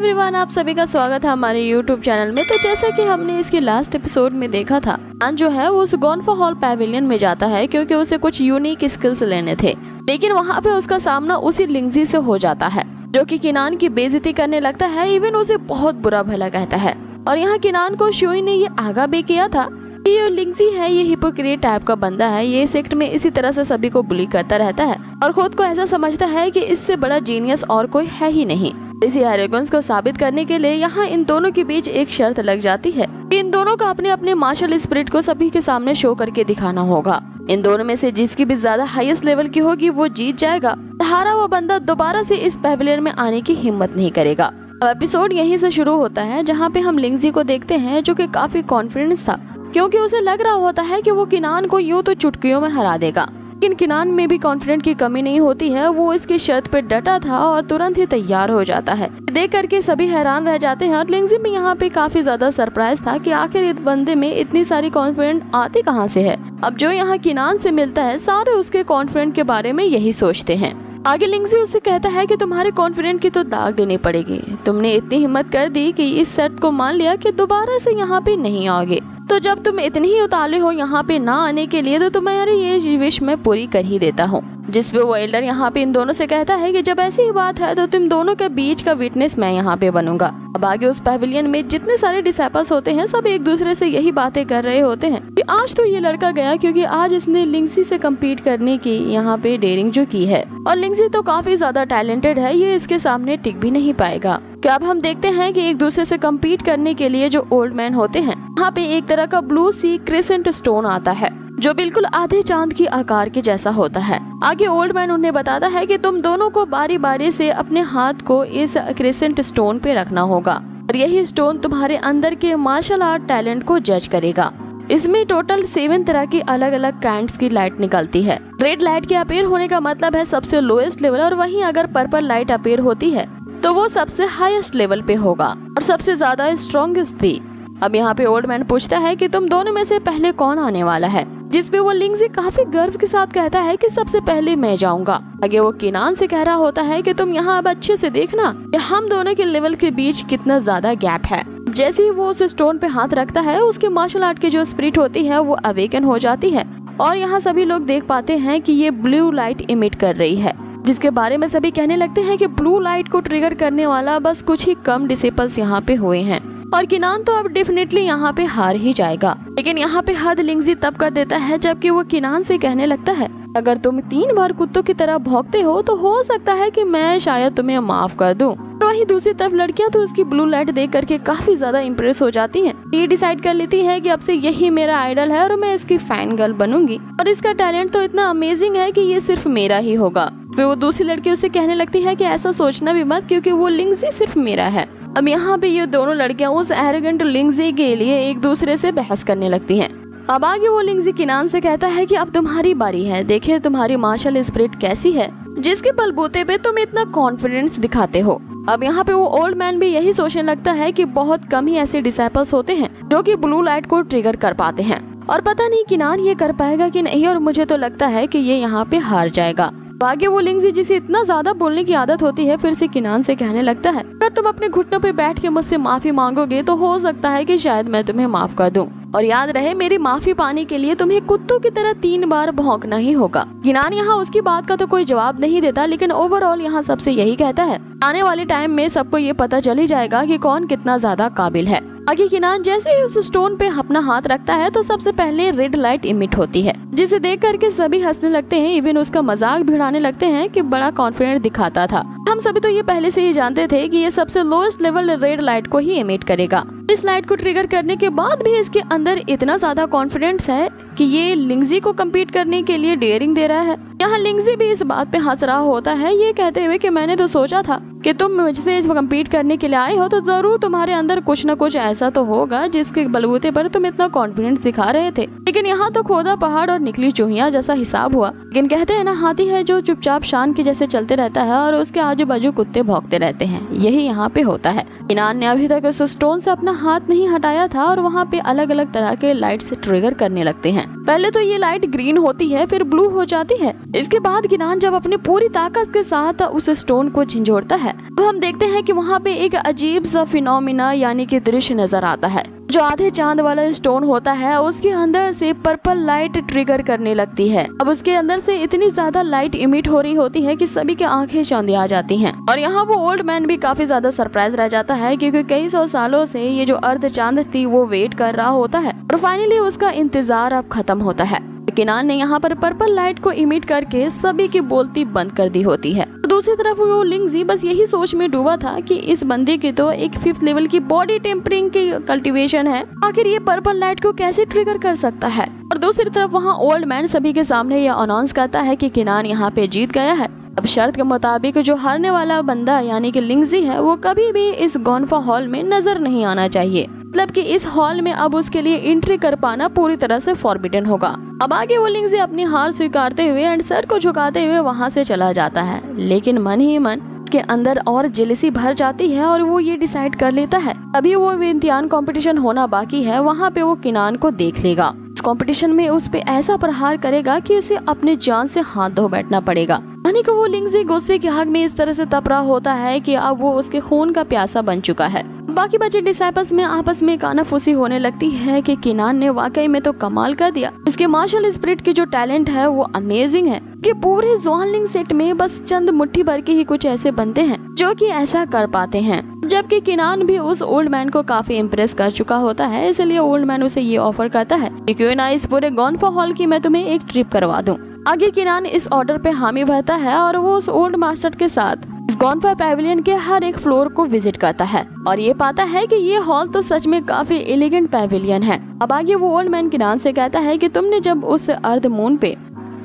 Everyone, आप सभी का स्वागत है हमारे यूट्यूब चैनल में। तो जैसा कि हमने इसके लास्ट एपिसोड में देखा था, किनान जो है वो उस गॉनफा हॉल पैविलियन में जाता है क्योंकि उसे कुछ यूनिक स्किल्स लेने थे। लेकिन वहाँ पे उसका सामना उसी लिंगजी से हो जाता है जो कि किनान की बेइज्जती करने लगता है, इवन उसे बहुत बुरा भला कहता है। और यहाँ किनान को शुई ने ये आगाह भी किया था कि ये लिंगजी है, ये हिपोक्रेट टाइप का बंदा है, ये सेक्ट में इसी तरह से सभी को बुली करता रहता है और खुद को ऐसा समझता है कि इससे बड़ा जीनियस और कोई है ही नहीं। इसी एरोगेंस को साबित करने के लिए यहाँ इन दोनों के बीच एक शर्त लग जाती है कि इन दोनों का अपने अपने मार्शल स्पिरिट को सभी के सामने शो करके दिखाना होगा। इन दोनों में से जिसकी भी ज्यादा हाईएस्ट लेवल की होगी वो जीत जाएगा। हारा हुआ बंदा दोबारा से इस पैविलियन में आने की हिम्मत नहीं करेगा। अब एपिसोड यहीं से शुरू होता है जहाँ पे हम लिंगजी को देखते हैं जो कि काफी कॉन्फिडेंस था क्योंकि उसे लग रहा होता है कि वो किनान को यूं तो चुटकियों में हरा देगा। लेकिन किनान में भी कॉन्फिडेंट की कमी नहीं होती है, वो इसकी शर्त पे डटा था और तुरंत ही तैयार हो जाता है। देख करके सभी हैरान रह जाते हैं और लिंगजी भी यहाँ पे काफी ज्यादा सरप्राइज था कि आखिर इस बंदे में इतनी सारी कॉन्फिडेंट आती कहाँ से है। अब जो यहाँ किनान से मिलता है सारे उसके कॉन्फिडेंट के बारे में यही सोचते हैं। आगे लिंगजी उससे कहता है कि तुम्हारे कॉन्फिडेंट की तो दाग देनी पड़ेगी। तुमने इतनी हिम्मत कर दी कि इस शर्त को मान लिया कि दोबारा से यहाँ पे नहीं आओगे। तो जब तुम इतनी ही उतावले हो यहाँ पे ना आने के लिए तो तुम्हारी ये विश मैं पूरी कर ही देता हूँ। जिसपे वो एल्डर यहाँ पे इन दोनों से कहता है कि जब ऐसी ही बात है तो तुम दोनों के बीच का विटनेस मैं यहाँ पे बनूंगा। अब आगे उस पैविलियन में जितने सारे डिसाइपल्स होते हैं सब एक दूसरे से यही बातें कर रहे होते हैं कि आज तो ये लड़का गया क्योंकि आज इसने लिंगजी से कम्पीट करने की यहाँ पे डेयरिंग जो की है और लिंगजी तो काफी ज्यादा टैलेंटेड है, ये इसके सामने टिक भी नहीं पाएगा। क्या अब हम देखते हैं कि एक दूसरे से कम्पीट करने के लिए जो ओल्ड मैन होते हैं यहाँ पे एक तरह का ब्लू सी क्रिसेंट स्टोन आता है जो बिल्कुल आधे चांद की आकार के जैसा होता है। आगे ओल्ड मैन उन्हें बताता है कि तुम दोनों को बारी बारी से अपने हाथ को इस क्रिसेंट स्टोन पे रखना होगा और यही स्टोन तुम्हारे अंदर के मार्शल आर्ट टैलेंट को जज करेगा। इसमें टोटल 7 तरह की अलग अलग काइंड्स की लाइट निकलती है। रेड लाइट के अपीयर होने का मतलब है सबसे लोएस्ट लेवल और वहीं अगर पर्पल लाइट अपीयर होती है तो वो सबसे हाईएस्ट लेवल पे होगा और सबसे ज्यादा स्ट्रॉन्गेस्ट भी। अब यहाँ पे ओल्ड मैन पूछता है कि तुम दोनों में से पहले कौन आने वाला है, जिसपे वो लिंगजी काफी गर्व के साथ कहता है कि सबसे पहले मैं जाऊंगा। आगे वो किनान से कह रहा होता है कि तुम यहाँ अब अच्छे से देखना कि हम दोनों के लेवल के बीच कितना ज्यादा गैप है। जैसे ही वो उस स्टोन पे हाथ रखता है उसके मार्शल आर्ट की जो स्पिरिट होती है वो अवेकन हो जाती है और यहाँ सभी लोग देख पाते हैं कि ये ब्लू लाइट इमिट कर रही है, जिसके बारे में सभी कहने लगते हैं कि ब्लू लाइट को ट्रिगर करने वाला बस कुछ ही कम डिसिपल्स यहाँ पे हुए हैं और किनान तो अब डेफिनेटली यहाँ पे हार ही जाएगा। लेकिन यहाँ पे हद लिंगजी तब कर देता है जबकि वो किनान से कहने लगता है अगर तुम 3 बार कुत्तों की तरह भौंकते हो तो हो सकता है कि मैं शायद तुम्हें माफ कर दूं। और वहीं दूसरी तरफ लड़कियां तो उसकी ब्लू लाइट देख करके काफी ज्यादा इम्प्रेस हो जाती हैं। ये डिसाइड कर लेती है कि अब से यही मेरा आइडल है और मैं इसकी फैन गर्ल बनूंगी और इसका टैलेंट तो इतना अमेजिंग है कि ये सिर्फ मेरा ही होगा। फिर वो दूसरी लड़की उससे कहने लगती है कि ऐसा सोचना भी मत क्योंकि वो लिंगजी सिर्फ मेरा है। अब यहाँ पे ये दोनों लड़कियां उस एरोगेंट लिंगजी के लिए एक दूसरे से बहस करने लगती हैं। अब आगे वो लिंगजी किनान से कहता है कि अब तुम्हारी बारी है, देखे तुम्हारी मार्शल स्पिरिट कैसी है जिसके बलबूते पे तुम इतना कॉन्फिडेंस दिखाते हो। अब यहाँ पे वो ओल्ड मैन भी यही सोचने लगता है कि बहुत कम ही ऐसे डिसाइपल्स होते हैं जो कि ब्लू लाइट को ट्रिगर कर पाते हैं और पता नहीं किनान ये कर पाएगा कि नहीं और मुझे तो लगता है कि ये यहाँ पे हार जाएगा। आगे वो लिंगजी जिसे इतना ज्यादा बोलने की आदत होती है फिर से किनान से कहने लगता है अगर तुम अपने घुटनों पे बैठ के मुझसे माफी मांगोगे तो हो सकता है कि शायद मैं तुम्हें माफ कर दूं और याद रहे मेरी माफी पाने के लिए तुम्हें कुत्तों की तरह 3 बार भौंकना ही होगा। किनान यहाँ उसकी बात का तो कोई जवाब नहीं देता लेकिन ओवरऑल यहाँ सबसे यही कहता है आने वाले टाइम में सबको ये पता चल ही जाएगा कि कौन कितना ज्यादा काबिल है। आगे किनान जैसे ही उस स्टोन पे अपना हाथ रखता है तो सबसे पहले रेड लाइट इमिट होती है जिसे देख करके सभी हंसने लगते हैं, इवन उसका मजाक भी उड़ाने लगते हैं कि बड़ा कॉन्फिडेंट दिखाता था। हम सभी तो ये पहले से ही जानते थे कि ये सबसे लोएस्ट लेवल रेड लाइट को ही इमिट करेगा। इस लाइट को ट्रिगर करने के बाद भी इसके अंदर इतना ज्यादा कॉन्फिडेंस है कि ये लिंगजी को कम्पीट करने के लिए डेयरिंग दे रहा है। यहाँ लिंगजी भी इस बात पे हंस रहा होता है ये कहते हुए कि मैंने तो सोचा था कि तुम मुझसे कम्पीट करने के लिए आए हो तो जरूर तुम्हारे अंदर कुछ न कुछ ऐसा तो होगा जिसके बलबूते पर तुम इतना कॉन्फिडेंस दिखा रहे थे। लेकिन यहाँ तो खोदा पहाड़ और निकली चूहिया जैसा हिसाब हुआ। लेकिन कहते हैं ना हाथी है जो चुपचाप शान के जैसे चलते रहता है और उसके आजू बाजू कुत्ते भौंकते रहते हैं, यही यहाँ पे होता है। किनान ने अभी तक उस स्टोन से अपना हाथ नहीं हटाया था और वहाँ पे अलग अलग तरह के लाइट से ट्रिगर करने लगते हैं। पहले तो ये लाइट ग्रीन होती है फिर ब्लू हो जाती है। इसके बाद किनान जब अपनी पूरी ताकत के साथ उस स्टोन को झंझोड़ता है अब हम देखते हैं कि वहाँ पे एक अजीब सा फिनोमिना यानी कि दृश्य नजर आता है। जो आधे चांद वाला स्टोन होता है उसके अंदर से पर्पल लाइट ट्रिगर करने लगती है। अब उसके अंदर से इतनी ज्यादा लाइट इमिट हो रही होती है कि सभी की आंखें चौंधी आ जाती हैं। और यहाँ वो ओल्ड मैन भी काफी ज्यादा सरप्राइज रह जाता है क्योंकि कई सौ सालों से ये जो अर्ध चांद थी वो वेट कर रहा होता है और फाइनली उसका इंतजार अब खत्म होता है। किनान ने यहाँ पर पर्पल लाइट को इमिट करके सभी की बोलती बंद कर दी होती है। दूसरी तरफ वो लिंगजी बस यही सोच में डूबा था कि इस बंदे की तो एक 5th लेवल की बॉडी टेम्परिंग की कल्टीवेशन है, आखिर ये पर्पल लाइट को कैसे ट्रिगर कर सकता है। और दूसरी तरफ वहाँ ओल्ड मैन सभी के सामने ये अनाउंस करता है कि किनान यहाँ पे जीत गया है। अब शर्त के मुताबिक जो हारने वाला बंदा यानी कि लिंगजी है वो कभी भी इस गोन्फा हॉल में नजर नहीं आना चाहिए। मतलब कि इस हॉल में अब उसके लिए एंट्री कर पाना पूरी तरह से फॉरबिडन होगा। अब आगे वो लिंगजी अपनी हार स्वीकारते हुए एंड सर को झुकाते हुए वहाँ से चला जाता है, लेकिन मन ही मन के अंदर और जेलसी भर जाती है और वो ये डिसाइड कर लेता है अभी वो इम्तिहान कंपटीशन होना बाकी है, वहाँ पे वो किनान को देख लेगा। इस कंपटीशन में उस पे ऐसा प्रहार करेगा कि उसे अपने जान से हाथ धो बैठना पड़ेगा। यानी कि वो लिंगजी गुस्से की आग में इस तरह से तप रहा होता है कि अब वो उसके खून का प्यासा बन चुका है। बाकी बचे डिसाइपल्स में आपस में कानाफूसी होने लगती है कि किनान ने वाकई में तो कमाल कर दिया। इसके मार्शल स्पिरिट की जो टैलेंट है वो अमेजिंग है कि पूरे ज़्वानलिंग सेट में बस चंद मुट्ठी भर के ही कुछ ऐसे बनते हैं जो कि ऐसा कर पाते हैं। जबकि किनान भी उस ओल्ड मैन को काफी इम्प्रेस कर चुका होता है, इसलिए ओल्ड मैन उसे ये ऑफर करता है कि क्यों ना इस पूरे गोन्फा हॉल की मैं तुम्हें एक ट्रिप करवा दूं। आगे किनान इस ऑर्डर पे हामी भरता है और वो उस ओल्ड मास्टर के साथ इस गोन्फा पैविलियन के हर एक फ्लोर को विजिट करता है और ये पाता है कि ये हॉल तो सच में काफी एलिगेंट पैविलियन है। अब आगे वो ओल्ड मैन किनान से कहता है कि तुमने जब उस अर्ध मून पे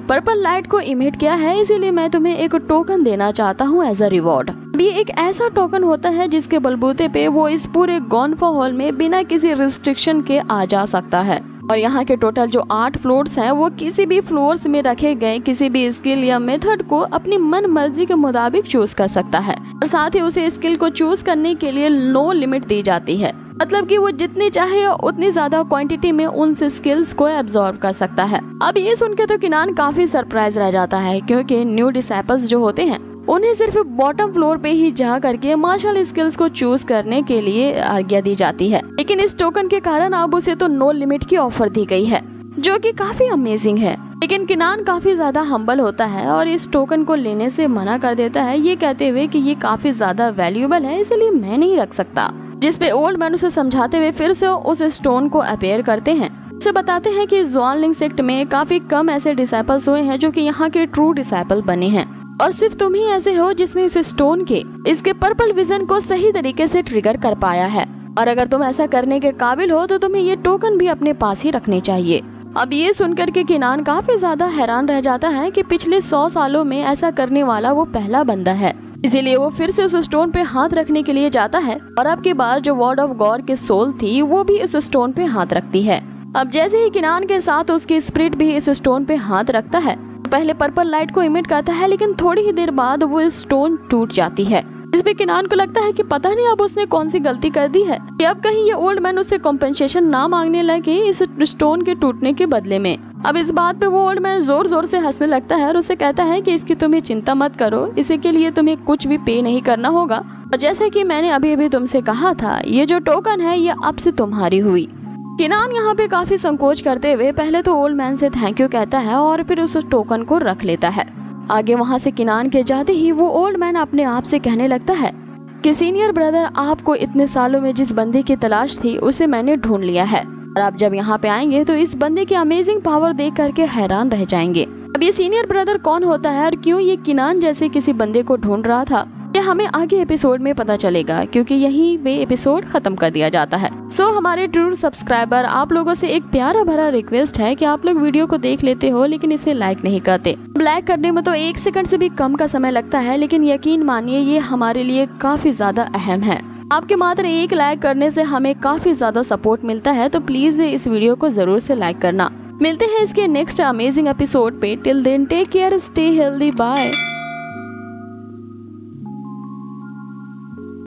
पर्पल लाइट को इमिट किया है, इसीलिए मैं तुम्हें एक टोकन देना चाहता हूँ एज अ रिवॉर्ड। ये एक ऐसा टोकन होता है जिसके बलबूते पे वो इस पूरे गोन्फा हॉल में बिना किसी रिस्ट्रिक्शन के आ जा सकता है। और यहाँ के टोटल जो 8 फ्लोर्स हैं वो किसी भी फ्लोर्स में रखे गए किसी भी स्किल या मेथड को अपनी मन मर्जी के मुताबिक चूज कर सकता है और साथ ही उसे स्किल को चूज करने के लिए नो लिमिट दी जाती है। मतलब कि वो जितनी चाहे उतनी ज्यादा क्वांटिटी में उन स्किल्स को एब्जॉर्ब कर सकता है। अब ये सुन के तो किनान काफी सरप्राइज रह जाता है क्योंकि न्यू डिसाइपल्स जो होते हैं उन्हें सिर्फ बॉटम फ्लोर पे ही जा करके मार्शल स्किल्स को चूज करने के लिए आज्ञा दी जाती है, लेकिन इस टोकन के कारण अब उसे तो नो लिमिट की ऑफर दी गई है जो कि काफी अमेजिंग है। लेकिन किनान काफी ज्यादा हम्बल होता है और इस टोकन को लेने से मना कर देता है, ये कहते हुए कि ये काफी ज्यादा वैल्यूएबल है इसलिए मैं नहीं रख सकता। जिसपे ओल्ड मैन उसे समझाते हुए फिर से उस स्टोन को अपेयर करते हैं। उसे बताते हैं कि ज़्वानलिंग सेक्ट में काफी कम ऐसे डिसाइपल्स हुए हैं जो कि यहाँ के ट्रू डिसाइपल बने हैं और सिर्फ तुम ही ऐसे हो जिसने इस स्टोन के इसके पर्पल विजन को सही तरीके से ट्रिगर कर पाया है और अगर तुम ऐसा करने के काबिल हो तो तुम्हें ये टोकन भी अपने पास ही रखने चाहिए। अब ये सुनकर के किनान काफी ज्यादा हैरान रह जाता है कि पिछले 100 सालों में ऐसा करने वाला वो पहला बंदा है, इसीलिए वो फिर से उस स्टोन पे हाथ रखने के लिए जाता है और अब की बार जो वर्ड ऑफ गॉड की सोल थी वो भी इस स्टोन पे हाथ रखती है। अब जैसे ही किनान के साथ उसकी स्पिरिट भी इस स्टोन पे हाथ रखता है, पहले पर्पल लाइट को इमिट करता है लेकिन थोड़ी ही देर बाद वो स्टोन टूट जाती है। इस पे किनान को लगता है कि पता नहीं अब उसने कौन सी गलती कर दी है कि अब कहीं ये ओल्ड मैन उससे कॉम्पेंसेशन ना मांगने लगे इस स्टोन के टूटने के बदले में। अब इस बात पे वो ओल्ड मैन जोर जोर से हंसने लगता है और उसे कहता है कि इसकी तुम्हें चिंता मत करो, इसी के लिए तुम्हें कुछ भी पे नहीं करना होगा और जैसे कि मैंने अभी अभी तुमसे कहा था ये जो टोकन है ये अब से तुम्हारी हुई। किनान यहाँ पे काफी संकोच करते हुए पहले तो ओल्ड मैन से थैंक यू कहता है और फिर उस टोकन को रख लेता है। आगे वहाँ से किनान के जाते ही वो ओल्ड मैन अपने आप से कहने लगता है कि सीनियर ब्रदर, आपको इतने सालों में जिस बंदे की तलाश थी उसे मैंने ढूंढ लिया है और आप जब यहाँ पे आएंगे तो इस बंदे की अमेजिंग पावर देख करके हैरान रह जाएंगे। अब ये सीनियर ब्रदर कौन होता है और क्यों ये किनान जैसे किसी बंदे को ढूंढ रहा था ये हमें आगे एपिसोड में पता चलेगा क्योंकि यही वे एपिसोड खत्म कर दिया जाता है। सो हमारे ट्रू सब्सक्राइबर, आप लोगों से एक प्यारा भरा रिक्वेस्ट है कि आप लोग वीडियो को देख लेते हो लेकिन इसे लाइक नहीं करते। लाइक करने में तो 1 सेकंड से भी कम का समय लगता है लेकिन यकीन मानिए ये हमारे लिए काफी ज्यादा अहम है। आपके मात्र 1 लाइक करने से हमें काफी ज्यादा सपोर्ट मिलता है, तो प्लीज इस वीडियो को जरूर से लाइक करना। मिलते हैं इसके नेक्स्ट अमेजिंग एपिसोड पे। Till then take care, stay healthy, bye.